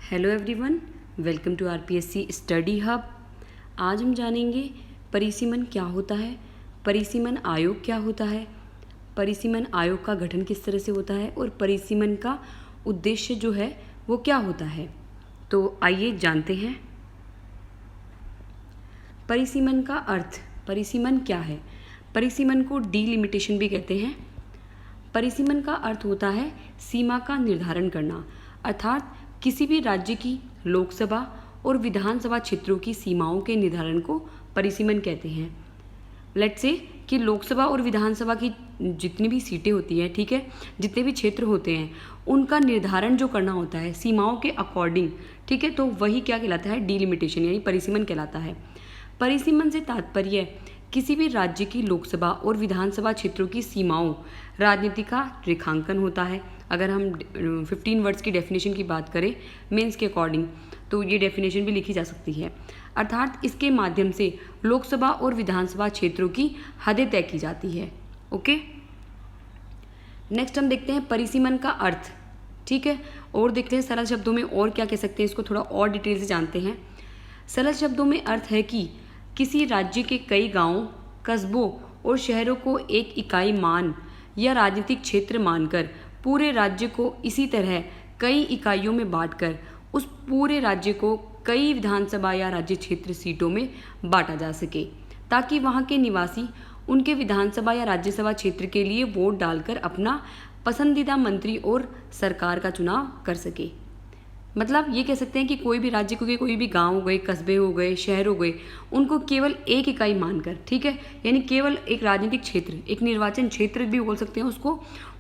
Hello everyone, welcome to RPSC study hub. आज हम जानेंगे परिसीमन क्या होता है, परिसीमन आयोग क्या होता है, परिसीमन आयोग का गठन किस तरह से होता है और परिसीमन का उद्देश्य जो है वो क्या होता है। तो आइए जानते हैं। परिसीमन का अर्थ, परिसीमन क्या है। परिसीमन को डीलिमिटेशन भी कहते हैं। परिसीमन का अर्थ होता है सीमा का निर्धारण करना, अर्थात किसी भी राज्य की लोकसभा और विधानसभा क्षेत्रों की सीमाओं के निर्धारण को परिसीमन कहते हैं। लेट्स से कि लोकसभा और विधानसभा की जितनी भी सीटें होती हैं, ठीक है, जितने भी क्षेत्र होते हैं, उनका निर्धारण जो करना होता है सीमाओं के अकॉर्डिंग, ठीक है, तो वही क्या कहलाता है, डीलिमिटेशन यानी परिसीमन कहलाता है। परिसीमन से तात्पर्य किसी भी राज्य की लोकसभा और विधानसभा क्षेत्रों की सीमाओं, राजनीति का रेखांकन होता है। अगर हम 15 वर्ड्स की डेफिनेशन की बात करें मेंस के अकॉर्डिंग, तो ये डेफिनेशन भी लिखी जा सकती है। अर्थात इसके माध्यम से लोकसभा और विधानसभा क्षेत्रों की हदें तय की जाती है। ओके, नेक्स्ट हम देखते हैं परिसीमन का अर्थ, ठीक है, और देखते हैं सरल शब्दों में और क्या कह सकते हैं, इसको थोड़ा और डिटेल से जानते हैं। सरल शब्दों में अर्थ है कि किसी राज्य के कई गांवों, कस्बों और शहरों को एक इकाई मान या राजनीतिक क्षेत्र मानकर पूरे राज्य को इसी तरह कई इकाइयों में बांटकर उस पूरे राज्य को कई विधानसभा या राज्य क्षेत्र सीटों में बांटा जा सके, ताकि वहां के निवासी उनके विधानसभा या राज्यसभा क्षेत्र के लिए वोट डालकर अपना पसंदीदा मंत्री और सरकार का चुनाव कर सके। मतलब ये कह सकते हैं कि कोई भी राज्य के कोई भी गांव हो गए, कस्बे हो गए, शहर हो गए, उनको केवल एक इकाई मानकर, ठीक है, यानी केवल एक राजनीतिक क्षेत्र, एक निर्वाचन क्षेत्र भी बोल सकते हैं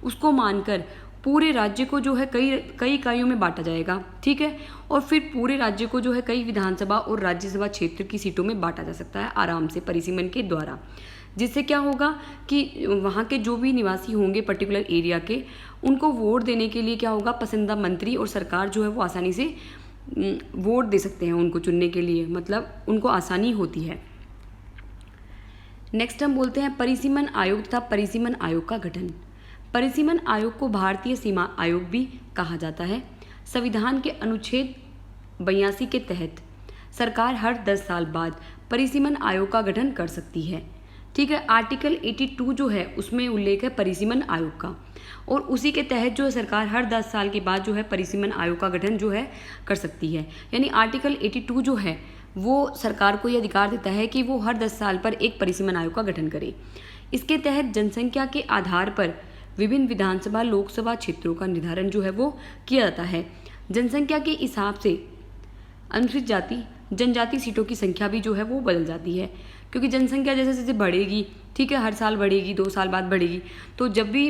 उसको मानकर पूरे राज्य को जो है कई इकाइयों में बांटा जाएगा, ठीक है, और फिर पूरे राज्य को जो है कई विधानसभा और राज्यसभा क्षेत्र की सीटों में बांटा जा सकता है आराम से परिसीमन के द्वारा। जिससे क्या होगा कि वहाँ के जो भी निवासी होंगे पर्टिकुलर एरिया के, उनको वोट देने के लिए क्या होगा, पसंदीदा मंत्री और सरकार जो है वो आसानी से वोट दे सकते हैं उनको चुनने के लिए, मतलब उनको आसानी होती है। नेक्स्ट हम बोलते हैं परिसीमन आयोग तथा परिसीमन आयोग का गठन। परिसीमन आयोग को भारतीय सीमा आयोग भी कहा जाता है। संविधान के अनुच्छेद 82 के तहत सरकार हर 10 साल बाद परिसीमन आयोग का गठन कर सकती है, ठीक है। आर्टिकल 82 जो है उसमें उल्लेख है परिसीमन आयोग का, और उसी के तहत जो है सरकार हर 10 साल के बाद जो है परिसीमन आयोग का गठन जो है कर सकती है। यानी आर्टिकल 82 जो है वो सरकार को ये अधिकार देता है कि वो हर 10 साल पर एक परिसीमन आयोग का गठन करे। इसके तहत जनसंख्या के आधार पर विभिन्न विधानसभा लोकसभा क्षेत्रों का निर्धारण जो है वो किया जाता है। जनसंख्या के हिसाब से अनुसूचित जाति जनजाति सीटों की संख्या भी जो है वो बदल जाती है, क्योंकि जनसंख्या जैसे जैसे बढ़ेगी, ठीक है, हर साल बढ़ेगी, 2 साल बाद बढ़ेगी, तो जब भी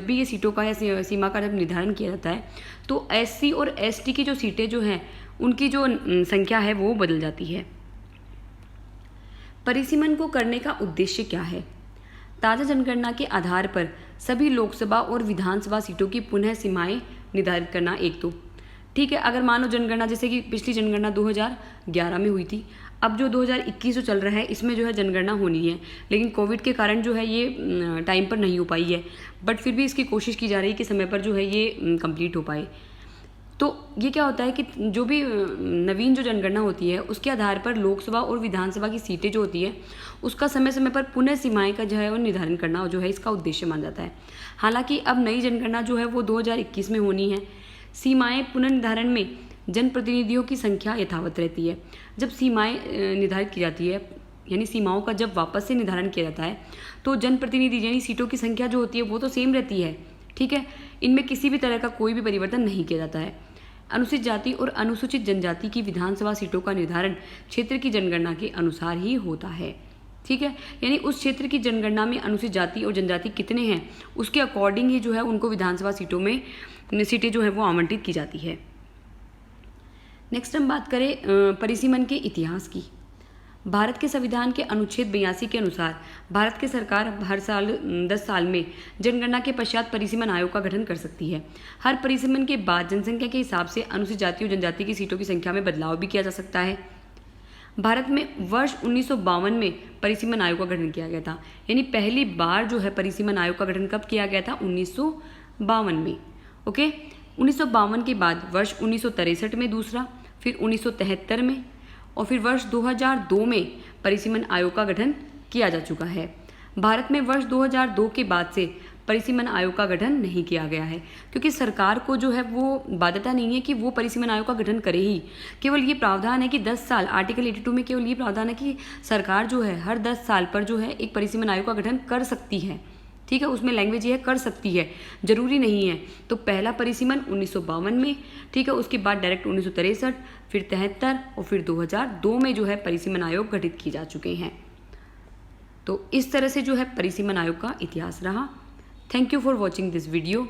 ये सीटों का या सीमा का जब निर्धारण किया जाता है तो एससी और एसटी की जो सीटें जो हैं उनकी जो संख्या है वो बदल जाती है। परिसीमन को करने का उद्देश्य क्या है। ताज़ा जनगणना के आधार पर सभी लोकसभा और विधानसभा सीटों की पुनः सीमाएं निर्धारित करना एक तो, ठीक है। अगर मान लो जनगणना, जैसे कि पिछली जनगणना 2011 में हुई थी, अब जो 2021 जो चल रहा है इसमें जो है जनगणना होनी है, लेकिन कोविड के कारण जो है ये टाइम पर नहीं हो पाई है, बट फिर भी इसकी कोशिश की जा रही है कि समय पर जो है ये कंप्लीट हो पाए। तो ये क्या होता है कि जो भी नवीन जो जनगणना होती है उसके आधार पर लोकसभा और विधानसभा की सीटें जो होती है उसका समय समय पर पुनः सीमाएं का जो है वो निर्धारण करना जो है इसका उद्देश्य माना जाता है। हालांकि अब नई जनगणना जो है वो 2021 में होनी है। सीमाएं पुनर्निर्धारण में जनप्रतिनिधियों की संख्या यथावत रहती है। जब सीमाएं निर्धारित की जाती है, यानी सीमाओं का जब वापस से निर्धारण किया जाता है, तो जनप्रतिनिधि यानी सीटों की संख्या जो होती है वो तो सेम रहती है, ठीक है, इनमें किसी भी तरह का कोई भी परिवर्तन नहीं किया जाता है। अनुसूचित जाति और अनुसूचित जनजाति की विधानसभा सीटों का निर्धारण क्षेत्र की जनगणना के अनुसार ही होता है, ठीक है, यानी उस क्षेत्र की जनगणना में अनुसूचित जाति और जनजाति कितने हैं उसके अकॉर्डिंग ही जो है उनको विधानसभा सीटों में सीटें जो है वो आवंटित की जाती है। नेक्स्ट हम बात करें परिसीमन के इतिहास की। भारत के संविधान के अनुच्छेद 82 के अनुसार भारत की सरकार हर साल 10 साल में जनगणना के पश्चात परिसीमन आयोग का गठन कर सकती है। हर परिसीमन के बाद जनसंख्या के हिसाब से अनुसूचित जाति और जनजाति की सीटों की संख्या में बदलाव भी किया जा सकता है। भारत में वर्ष 1952 में परिसीमन आयोग का गठन किया गया था, यानी पहली बार जो है परिसीमन आयोग का गठन कब किया गया था, 1952 में। ओके, 1952 के बाद वर्ष 1963 में दूसरा, फिर 1973 में और फिर वर्ष 2002 में परिसीमन आयोग का गठन किया जा चुका है। भारत में वर्ष 2002 के बाद से परिसीमन आयोग का गठन नहीं किया गया है, क्योंकि सरकार को जो है वो बाध्यता नहीं है कि वो परिसीमन आयोग का गठन करे ही। केवल ये प्रावधान है कि 10 साल, आर्टिकल 82 में केवल ये प्रावधान है कि सरकार जो है हर 10 साल पर जो है एक परिसीमन आयोग का गठन कर सकती है। ठीक है, उसमें लैंग्वेज ये है कर सकती है, जरूरी नहीं है। तो पहला परिसीमन 1952 में, ठीक है, उसके बाद डायरेक्ट 1963, फिर 73 और फिर 2002 में जो है परिसीमन आयोग गठित किए जा चुके हैं। तो इस तरह से जो है परिसीमन आयोग का इतिहास रहा। Thank you for watching this video.